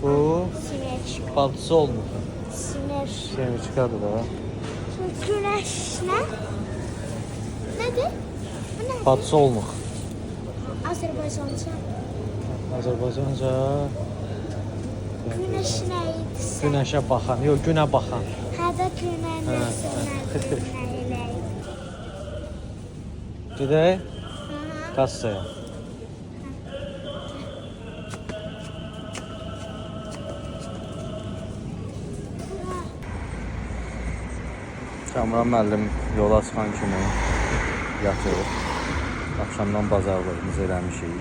Bu Sinir çıkar. bacısı olmur. Sinir. Seni çıkardı da. Güneş ne? Nedir? Bu nedir? Bacısı olmur. Azerbaycanca. Azərbaycanca Güneş neydi? günəşə baxan, yox günə baxan. Hədə günə Hə, nəsə nə Gedək Aha. kassaya. Kamran müəllim yola çıxan kimi yatır. Axşamdan bazarlığımızı eləmişik.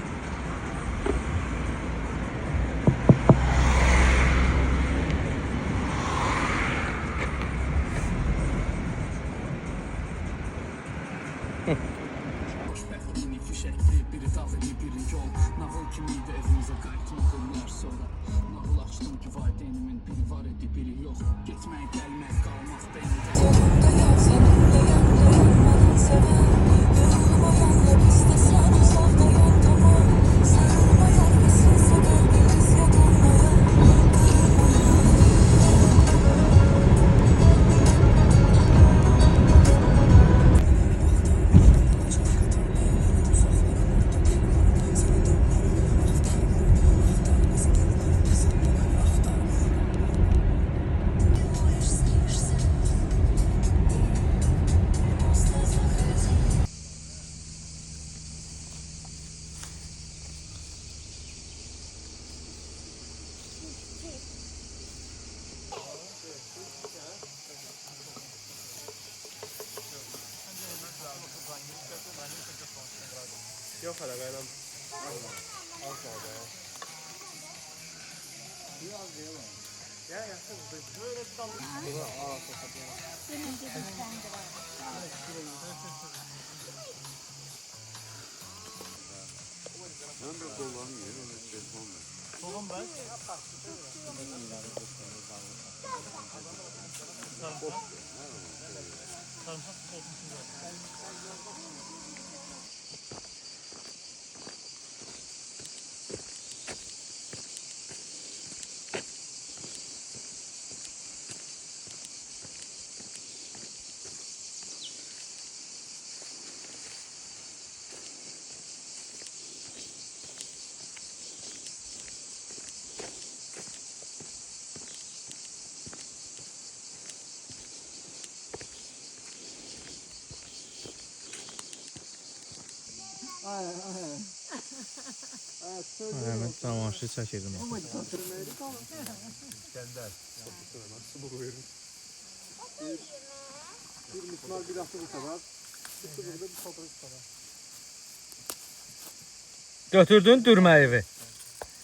Yok hala kaynam. Al sağda. Biraz diyelim. Ya yakın. Böyle tam. Bunu al kapatayım. Ben de kullanmıyorum. Solum ben. Evet, tamaşa çəkirdim. İskender. Nasıl bu verin? Bir mismar bir hafta bu kadar. Bir burada bir fotoğraf kadar. Götürdün dürmə evi.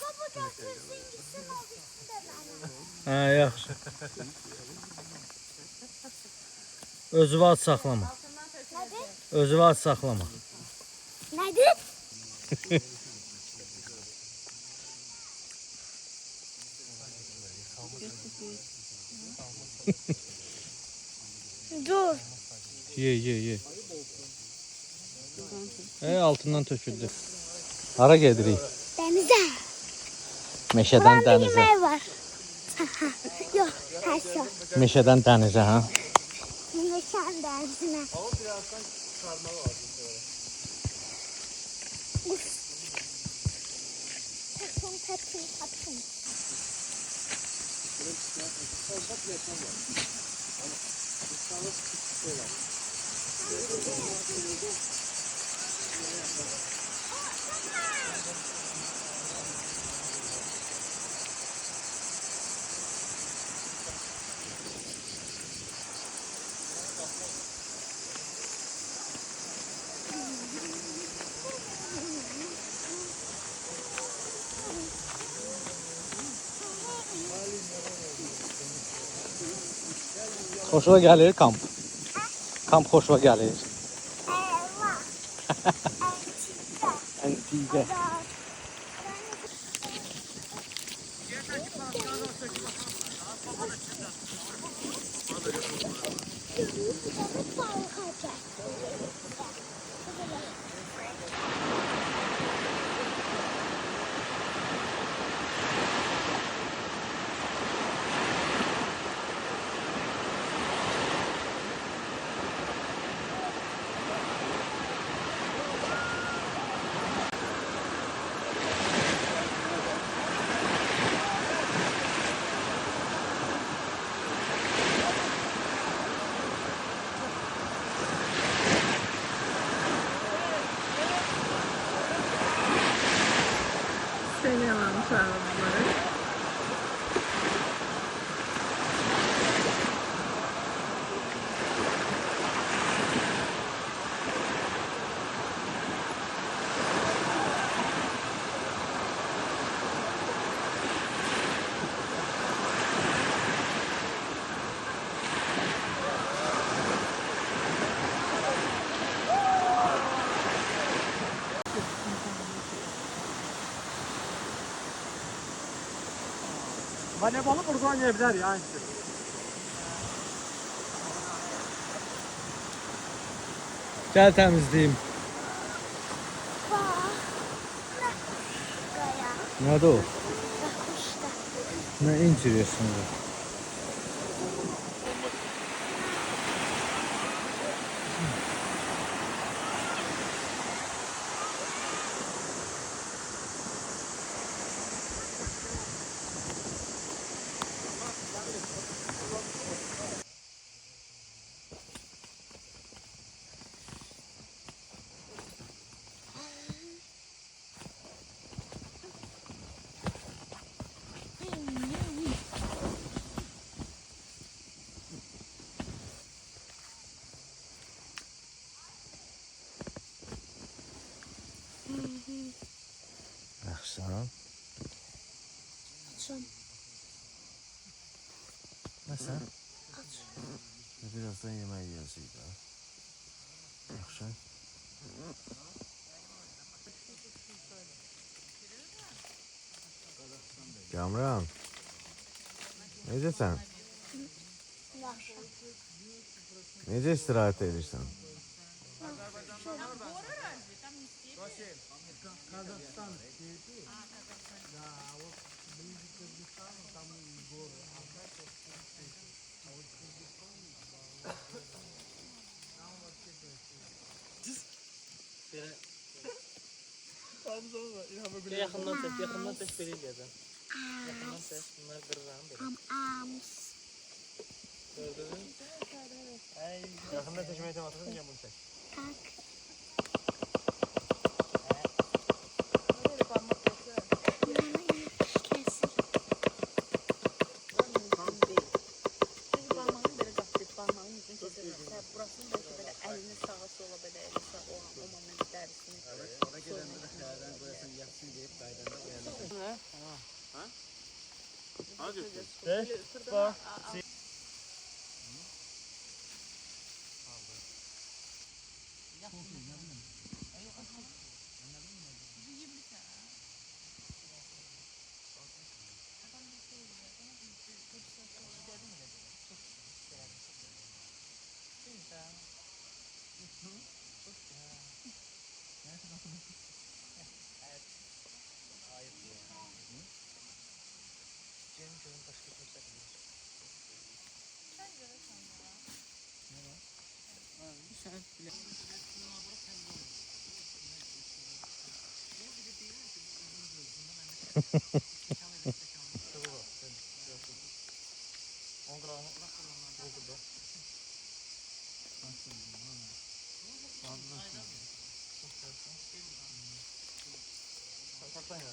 Baba götür zincirsin ofisinde benim. Hə, yaxşı. Özünü az saxlama. Nedir? Özünü az saxlama. Nedir? Dur. Ye. Altından töküldü. Hara gedirik? Denize. Meşədən Buranın bir dənizə. yemeği var. Yok, ters yok. Meşədən dənizə, ha? Meşen denizine. Ama birazdan çıkarma lazım. Takın. Xoşuna gəlir kamp. Kamp xoşuna gəlir. Antiqə. Voleybolı burada oynaya bilər ya. Gəl təmizləyim. Bak. Buraya. Nədir o? Bak işte. Nə interesin var? Yaxşısan? Açım. Nəsən? Aç. Birazdan yemək yiyəcəyik də. Yaxşı. Kamran. Necəsən? Yaxşı. Necə istirahət edirsən? Yaxından çək, yaxından çək belə eləyəcəm. Yaxından çək, bunlar qırıram belə. Ams. Gördün? Yaxından çəkməyə təmasını niyə bunu çək? Tak. Kesin. Burasını belki böyle elini sağa sola böyle elini sağa o moment dersini. Ona gedəndə də xəyərdən qoyasan, yatsın deyib qaydanda qoyanlar. Hadi. Bax.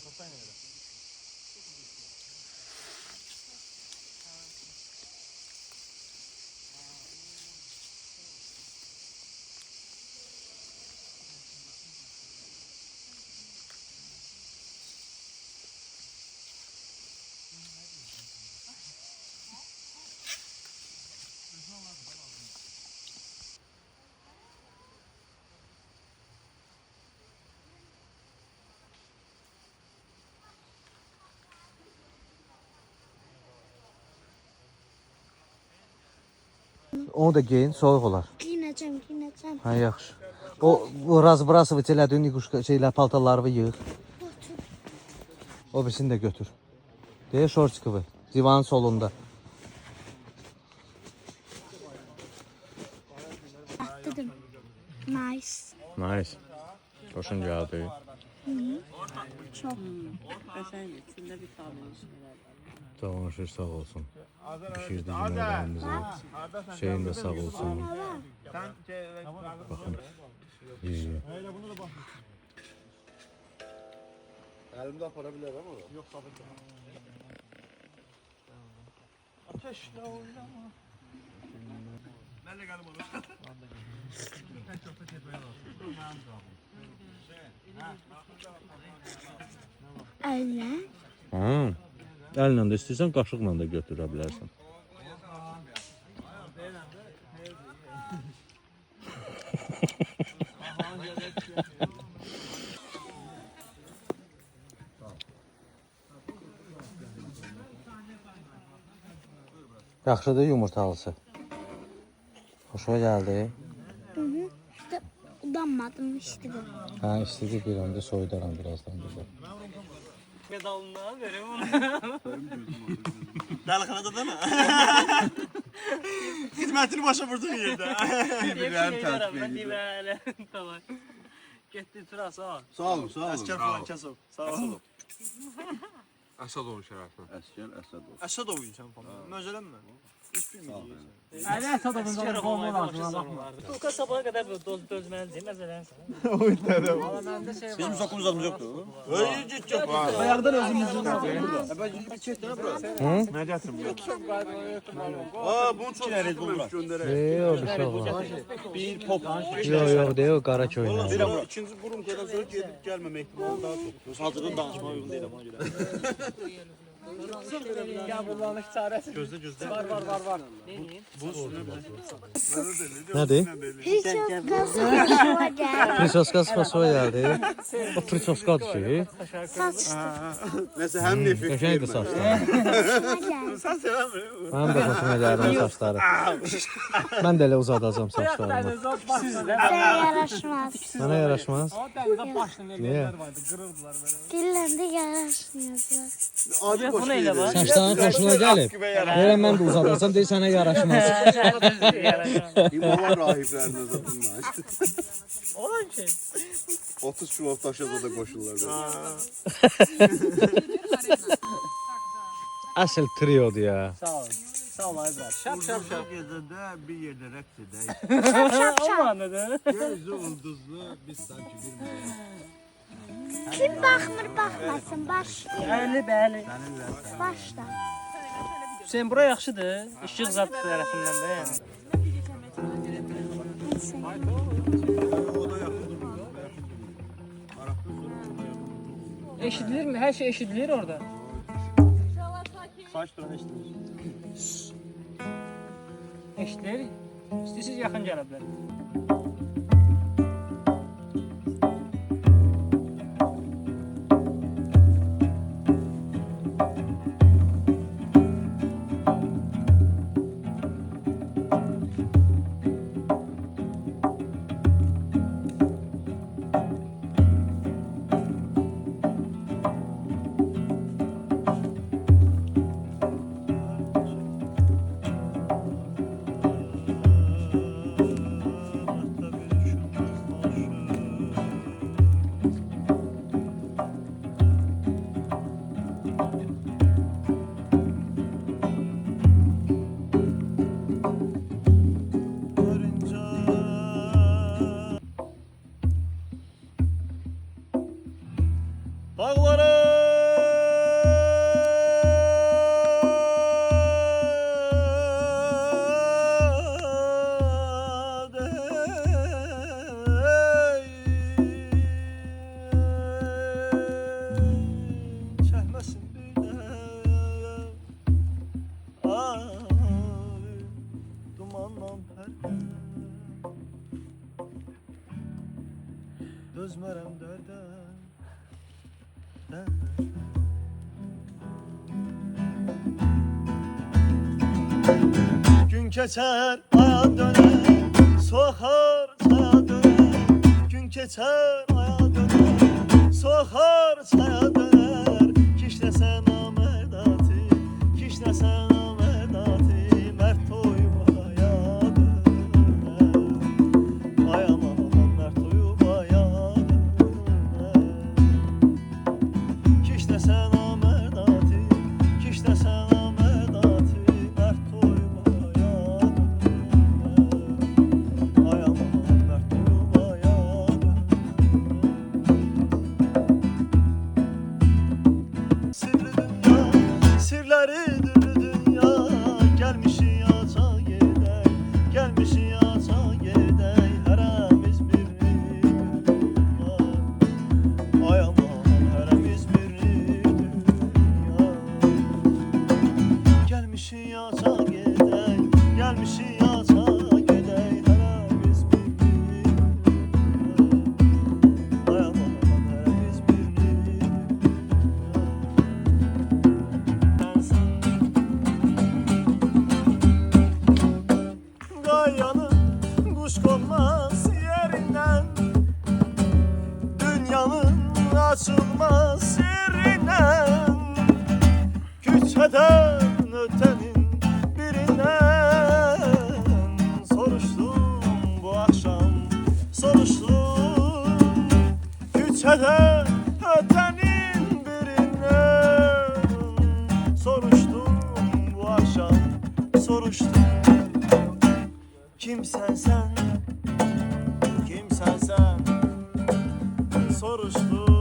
Toplayın öyle. Onu da giyin, soğuk olar. Giyineceğim, giyineceğim. Ha, yaxşı. O burası elədiyin iquşka şeylər, paltarları yığ. Otur. O birisini de götür. Deyə şortçıqı divanın solunda. Dedim. Nice. Nice. Xoşun gəldi. Çok. Efendim içinde bir tane şeyler. Cavanşir sağ olsun. Pişirdi yeməklərimizi. Şeyin də sağ olsun. Baxın. Yiyi. Elimde aparabilir ama. Yok tabii ki. Ateşle oynama. Ben de galiba onu. Ben çok da tepeye Öyle. Ha. Əllə də istəyirsən, qaşıqla da götürə bilərsən. Yaxşıdır yumurtalısı. Xoşuma gəldi. İşte udanmadım işte bu. Ha, istedi bir anda soyudaram birazdan bize. Medalını verim onu. Dəlxanada da mı? Xidmətini başa vurduğun yerdə. Ben deməli. Tamam. Getdi tura sağ ol. Sağ olun, sağ olun. Əskər falan Kəsov. Sağ olun. Əsədov şərəfi. Əsədov insan falan. Möcələnmə. Heç bilmirəm. Əli Əsədovun da formu lazım baxma. Tuka sabaha qədər dözməlidir məsələn. Bizim sokumuz adımız yoxdur. Öy, git yox. Bayaqdan özümüzün var. Bir çəkdənə bura. Nə gətirim? Bunun çox Red Bull bura. Yok bir şey olmaz. Bir pop. Yok değil o qara köylə. Bir amma ikinci qurum qədər sonra gedib gəlməmə ehtimalı daha çoxdur. Hazırdan danışmağa uyğun deyil ona görə. Qəbullanış çarəsi. Gözlə. Var. Nədir? Prisoskası hoşuma geldi. Prisoskası xoşuma gəldi. O prisoskadır ki. Saç Nəsə həm nefret. Qəşəngdir saçları. hoşuma geldi. Sən sevəmir. Mənim də xoşuma gəldi o saçları. Mən də elə uzadacağam saçlarımı. Sana yaraşmaz. Mənə yaraşmaz. O dənizdə başında Niye? ellər vardı, qırırdılar belə. Dillendi yaraşmıyorlar. Adi boş Bu neyle var? Saçların xoşuna gəlib. Deyirəm mən də uzadacam, deyir sənə yaraşmaz. İmamlar rahiblərinin zatından. Olan şey. 30 kilo daşıda da qoşurlar. Əsl triodur ya. Sağ ol. Sağ ol Aybrad. Şap. Yerdə bir yerdə rəqs edək. Olmadı. Gözü ulduzlu biz sanki bir Kim bakmır bakmasın başla. Bəli. Başla. Hüseyin bura yaxşıdır. İşıq zat tərəfindən də yəni. Eşidilir mi? Her şey eşidilir orada. Saç duran eşitdir. Eşidilir. İstəsiz yaxın gələ bilər. Dağlara çəkməsin bir də dumanla pərdə dözmərəm dərdə Gün keçər, aya dönər, soğar, çaya dönər. Gün keçər, aya dönər, soğar, çaya dönər. Kişnəsən amədati, kişnəsən amədati, mərd toymaya dönər. Ay aman, mərd toymaya dönər. Kişnəsən amədati, kişnəsən amədati, mərd toymaya dönər. Ay aman, mərd toymaya dönər. Sirli dünya, sirləridir dünya, gəlmişik aça gedək, gəlmişik aça gedək, hərəmiz bir dünya. Ay aman, hərəmiz bir dünya. Gəlmişik aça gedək, gəlmişik aça gedək, hərəmiz bir dünya. Ay aman, hərəmiz bir dünya. Küçeden ötenin birinden soruştum bu akşam soruştum. Küçeden ötenin birinden soruştum bu akşam soruştum. Kimsen sen, kimsen sen soruştum.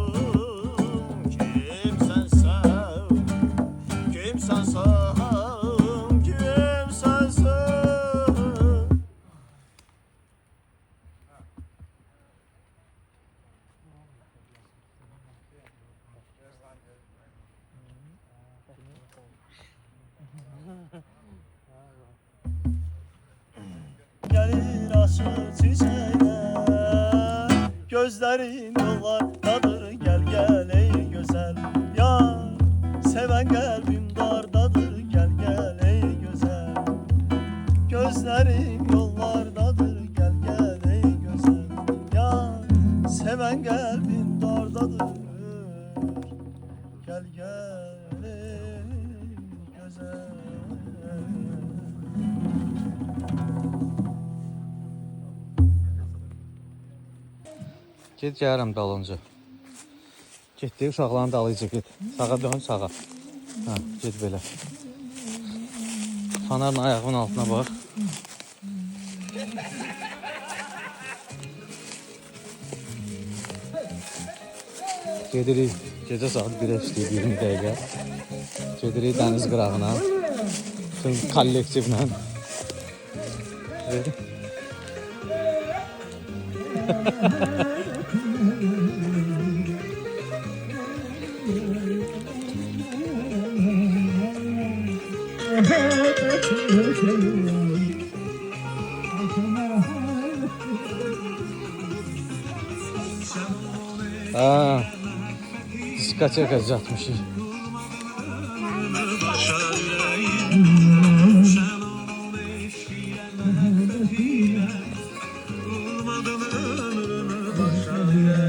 Kimsen sen, kimsen sen, kimsen sen. Gelir açır çiçeğe, gözlerin yollardadır. Gel gel ey güzel yar, seven kalbim dardadır. Gel gel ey güzel, gözlerim yollardadır. Gel gel ey güzel yar, seven kalbim dardadır. Gel gel ey güzel. Get gəlirəm dalınca. Getdi, uşaqların dalıyca get. Sağa dön, sağa. Hə, get belə. Fanarın ayağının altına bax. Gedirik, gecə saat 1-ə işləyib 20 dəqiqə. Gedirik dəniz qırağına. Bütün kollektivlə. Ha, diskoteka yatmışıq.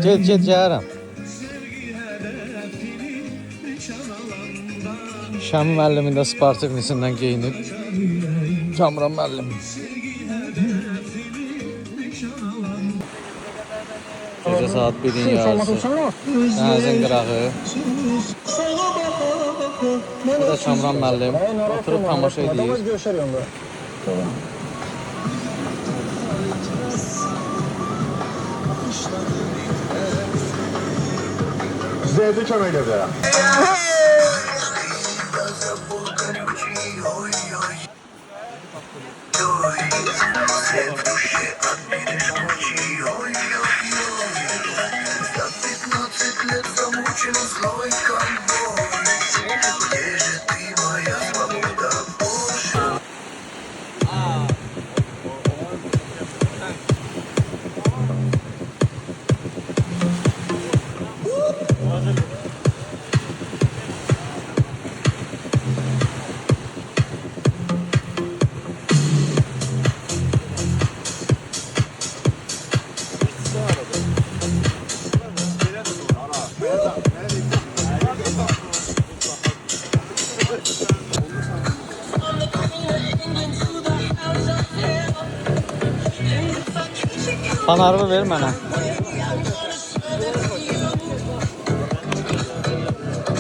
Get gəlirəm. Şəmi müəllimin də Spartaknisindən geyinib. Kamran müəllim. Gecə saat 1-in yarısı. Dənizin qırağı. Bu da Kamran müəllim. Oturub tamaşa edir. Zeydi kömək edə. Fanarımı ver mənə.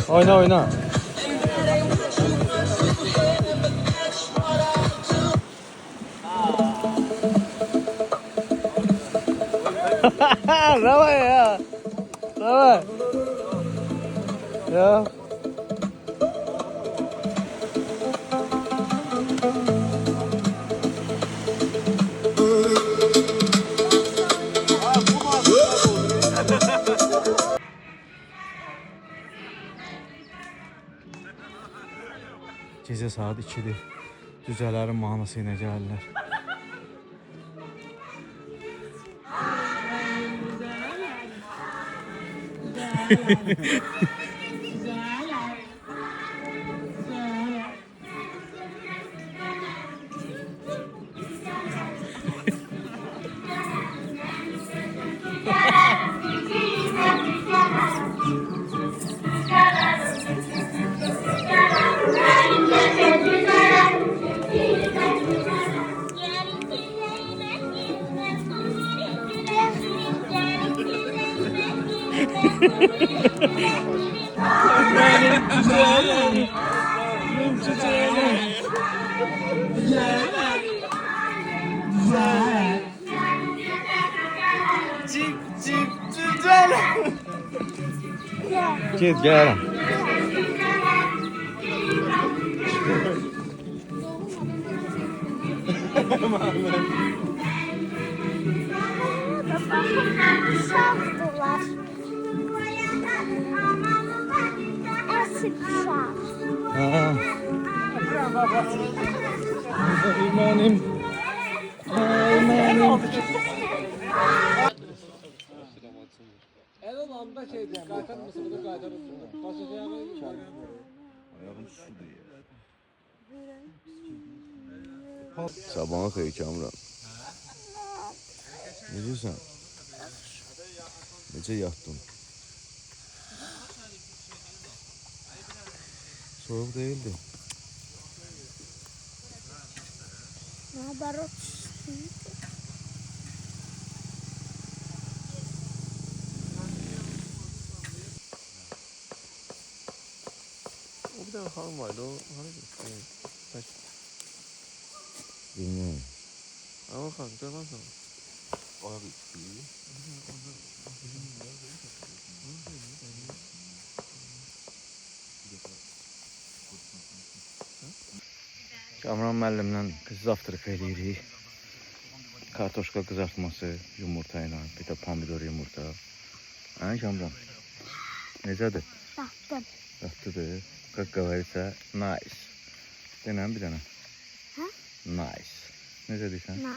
Oyna, oyna. Давай ya. Давай. Ya. Gecə saat 2-dir. Cücələrin mahnısı ilə gəlirlər. Cip cip cücel. Get gəlirəm. Uşaqdılar. Əsib uşaq. Ha. Mənim. Sabahın xeyir Kamran. Necəsən? Necə yatdın? Soğuk değildi. Наоборот. O bir tane hanım vardı, o hani gitti. Bilmiyorum. Ama hanım, görmez mi? Ayak üstü. Kamran müəllimlə qız zavtrıq eləyirik. Kartoşka qızartması yumurta ilə, bir də pomidor yumurta. Hə Kamran? Necədir? Tapdım. Yaxşıdır. Qaqavarica nice. Denən bir dənə. Hə? Nice. Necə deyirsən? Na.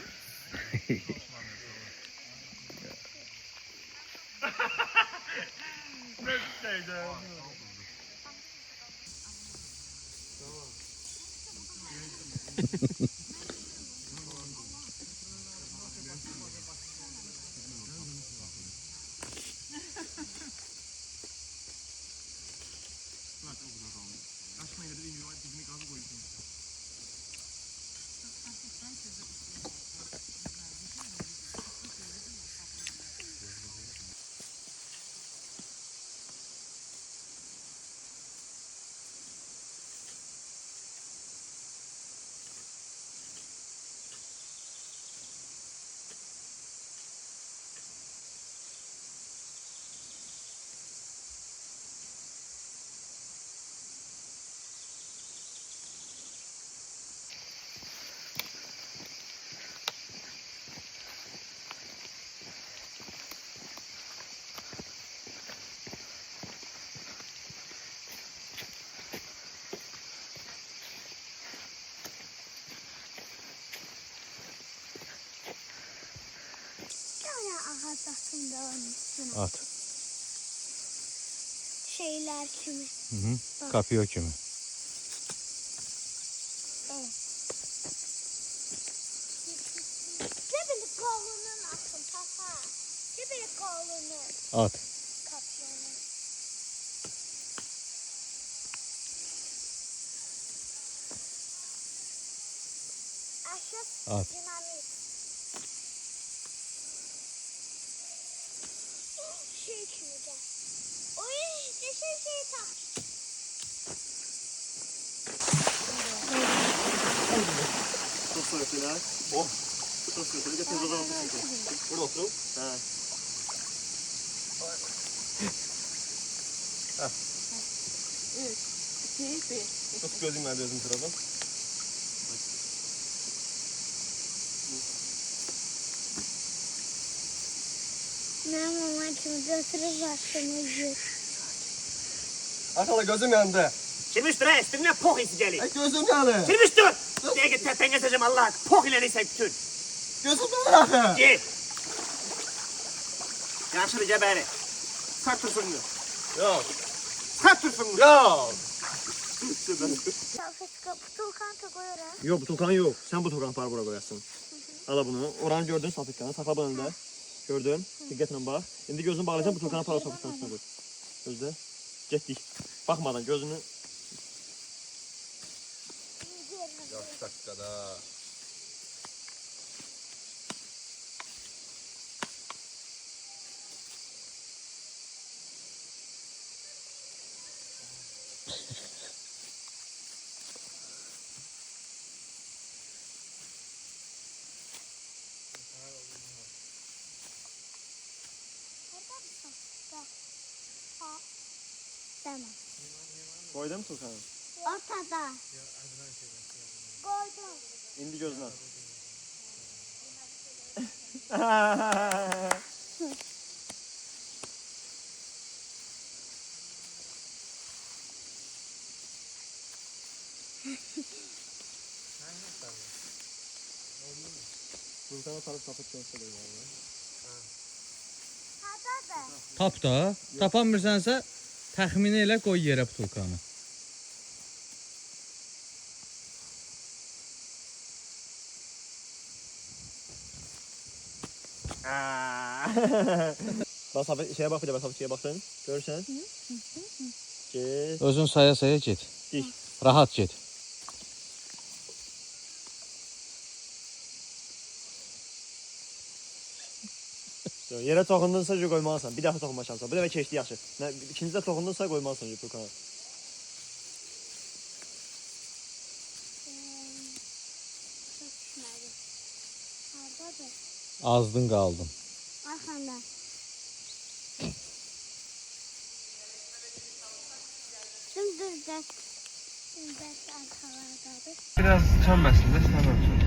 Ağaç atında onun üstüne. At. Şeyler kimi. Hı. Kapıyor kimi. Evet. Cebili kolunun atın papa. Cebili kolunun. At. Kapyonu. Aşağı At. dinamit. Şey kimi de. Oy işte şey tam. Çok soğuk lan. Oh. Çok soğuk. Bir de tez olalım. Burada oturun. Ha. Tut gözüm ben gözüm sıradan. Ne mamacığım götürür başımı yür. Akala gözüm yandı. Kirmiştir ha, üstüne poh isi geliyor. Gözüm yandı. Kirmiştir. Diye git tepene seçim Allah. Poh ile neyse bütün. Gözüm yandı akı. Git. Yaşlı geberi. Sat tursun mu? Yok. Sat tursun mu? Yok. Salfetka butulkan koyuyorum. Yok bu tokan yok. Sen bu tokan para buraya koyarsın. Al bunu. Oranı gördün sapıkkanı. Sakla bunu önünde. Gördün. Dikkatle bak. Şimdi gözünü bağlayacağım bu tokanı para sapıkkanın üstüne koy. Gözde. Getdik. Bakmadan gözünü. Dakikada. Koydum Tuğkan'ı. Ortada. Koydum. İndi gözünə. Tuğkan'a sarıp tapıp göstərir yani. Ortada. Tap da. Tapamırsansa təxmini elə qoy yerə butulkanı. Bak sabit şeye bak bir de bak sabit şeye baksın. Görürsen. Get. Özün saya get. Dik. Rahat get. Yerə toxundunsa qoymalısan. Bir dəfə toxunma şansı var. Bu dəfə keçdi yaxşı. İkinci də toxundunsa qoymalısan Tuğkan'a. Düşmedi. Oradadır. Azdın qaldın. Arkanda. Dümdüz arkalardadır. Biraz çönməsin də, sən ölçün.